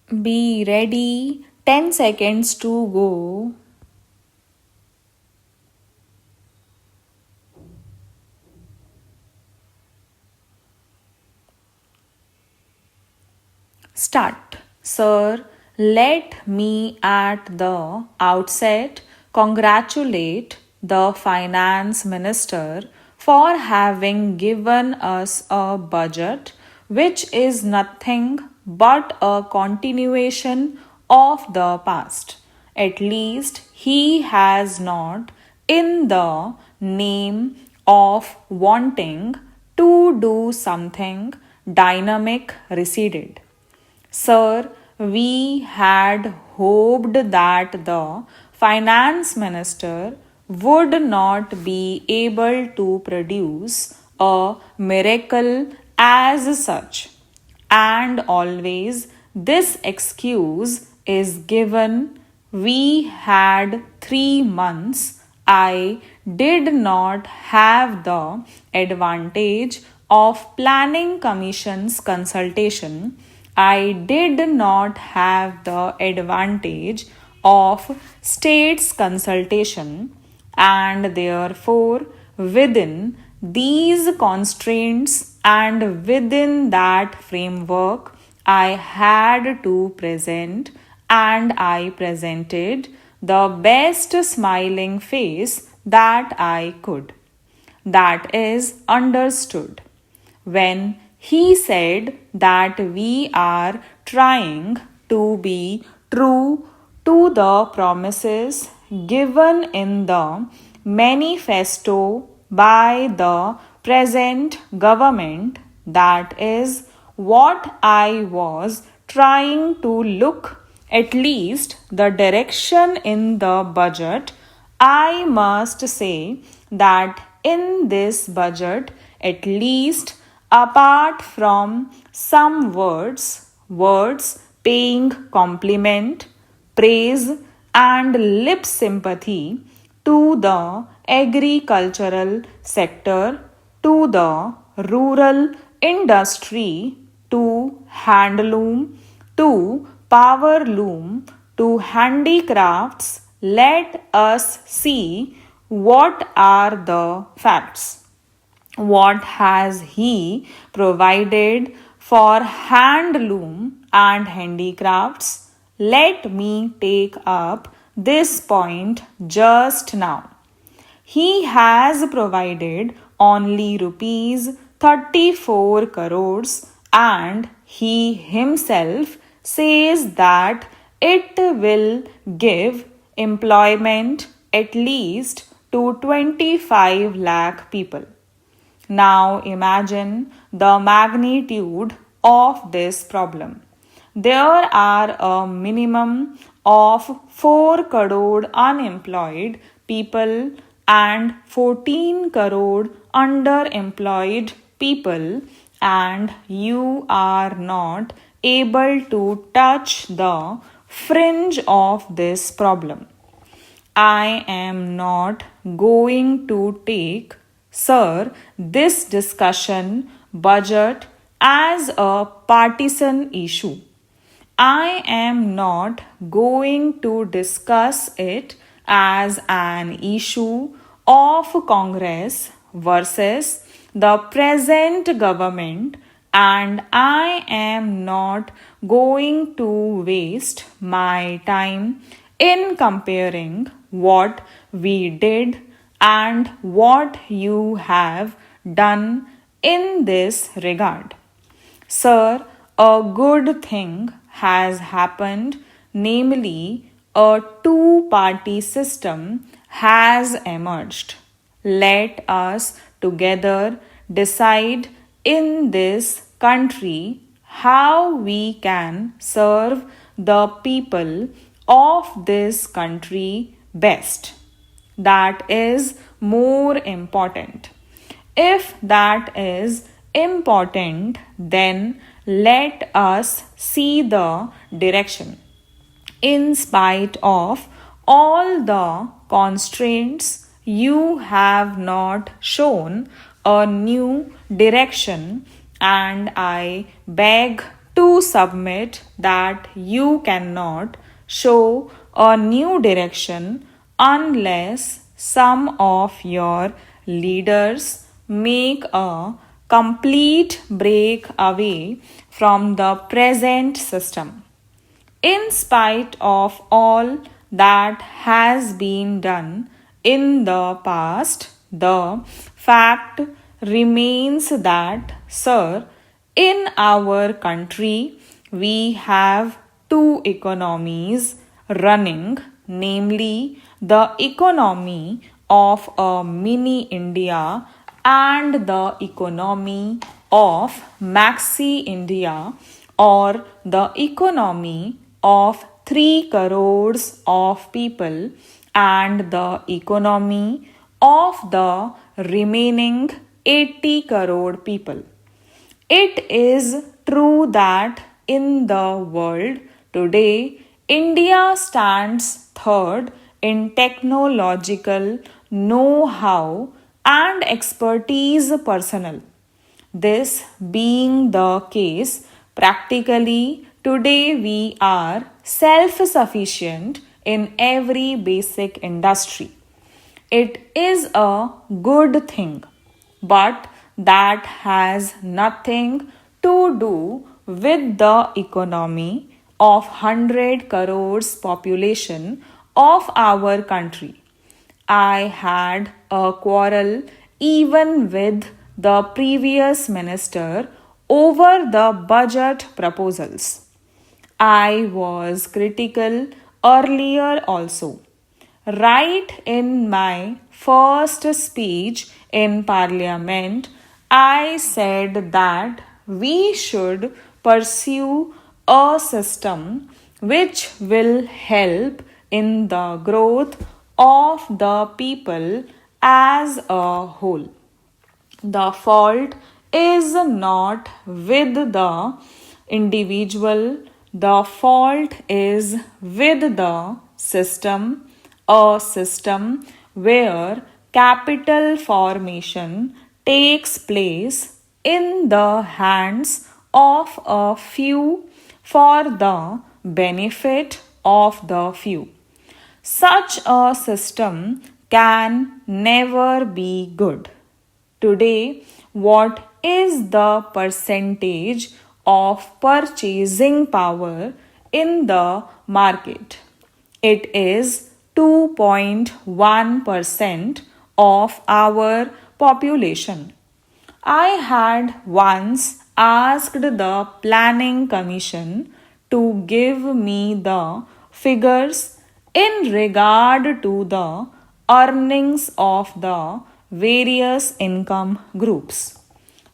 Be ready. 10 seconds to go. Start. Sir, let me at the outset congratulate the Finance Minister for having given us a budget which is nothing but a continuation of the past. At least he has not, in the name of wanting to do something dynamic, receded. Sir, we had hoped that the finance minister would not be able to produce a miracle as such. And always this excuse is given. We had 3 months. I did not have the advantage of planning commission's consultation. I did not have the advantage of states consultation, and therefore within these constraints and within that framework I had to present, and I presented the best smiling face that I could. That is understood. When he said that we are trying to be true to the promises given in the manifesto by the present government, that is what I was trying to look, at least the direction in the budget. I must say that in this budget, at least apart from some words paying compliment, praise, and lip sympathy to the agricultural sector, to the rural industry, to handloom, to power loom, to handicrafts, let us see what are the facts. What has he provided for handloom and handicrafts? Let me take up this point just now. He has provided only rupees 34 crores, and he himself says that it will give employment at least to 25 lakh people. Now imagine the magnitude of this problem. There are a minimum of 4 crore unemployed people and 14 crore underemployed people, and you are not able to touch the fringe of this problem. I am not going to take, sir, this discussion budget as a partisan issue. I am not going to discuss it as an issue of Congress versus the present government, and I am not going to waste my time in comparing what we did and what you have done in this regard. Sir, a good thing has happened, namely, a two-party system has emerged. Let us together decide in this country how we can serve the people of this country best. That is more important. If that is important, then let us see the direction. In spite of all the constraints, you have not shown a new direction, and I beg to submit that you cannot show a new direction unless some of your leaders make a complete break away from the present system. In spite of all that has been done in the past, the fact remains that, sir, in our country we have two economies running, namely the economy of a mini India and the economy of Maxi India, or the economy of 3 crores of people and the economy of the remaining 80 crore people. It is true that in the world today, India stands third in technological know how and expertise personnel. This being the case, practically today we are self sufficient in every basic industry. It is a good thing, but that has nothing to do with the economy of 100 crores population of our country. I had a quarrel even with the previous minister over the budget proposals. I was critical earlier also. Right in my first speech in Parliament, I said that we should pursue a system which will help in the growth of the people as a whole. The fault is not with the individual, the fault is with the system, a system where capital formation takes place in the hands of a few for the benefit of the few. Such a system can never be good. Today, what is the percentage of purchasing power in the market? It is 2.1% of our population. I had once asked the Planning Commission to give me the figures in regard to the earnings of the various income groups.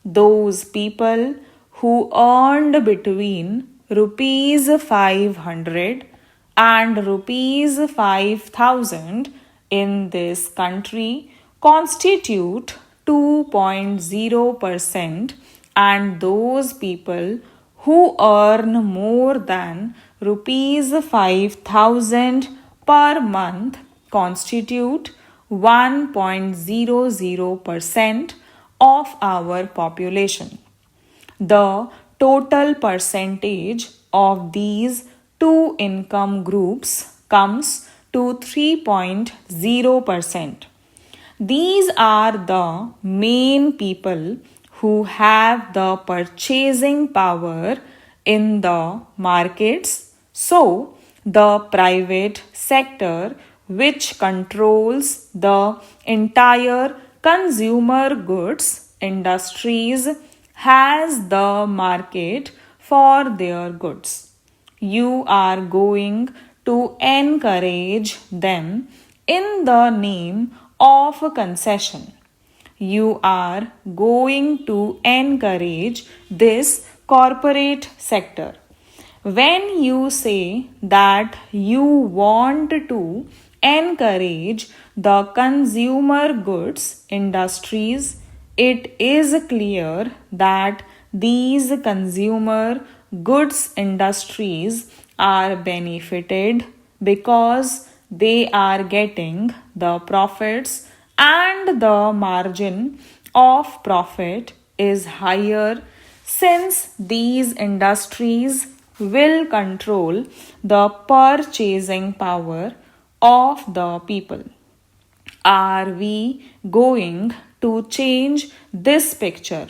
Those people who earned between rupees 500 and rupees 5000 in this country constitute 2.0%, and those people who earn more than rupees 5000 per month constitute 1.00% of our population. The total percentage of these two income groups comes to 3.0%. These are the main people who have the purchasing power in the markets. So, the private sector, which controls the entire consumer goods industries, has the market for their goods. You are going to encourage them in the name of concession. You are going to encourage this corporate sector. When you say that you want to encourage the consumer goods industries, it is clear that these consumer goods industries are benefited because they are getting the profits, and the margin of profit is higher since these industries will control the purchasing power of the people. Are we going to change this picture?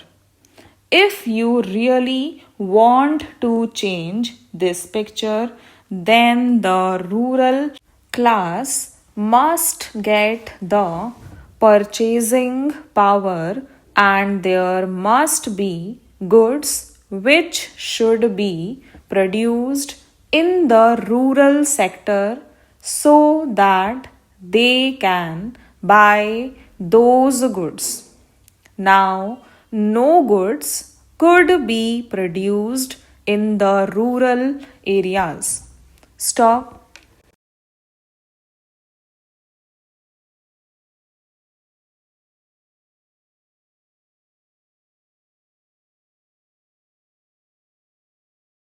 If you really want to change this picture, then the rural class must get the purchasing power, and there must be goods which should be produced in the rural sector so that they can buy those goods. Now, no goods could be produced in the rural areas. Stop.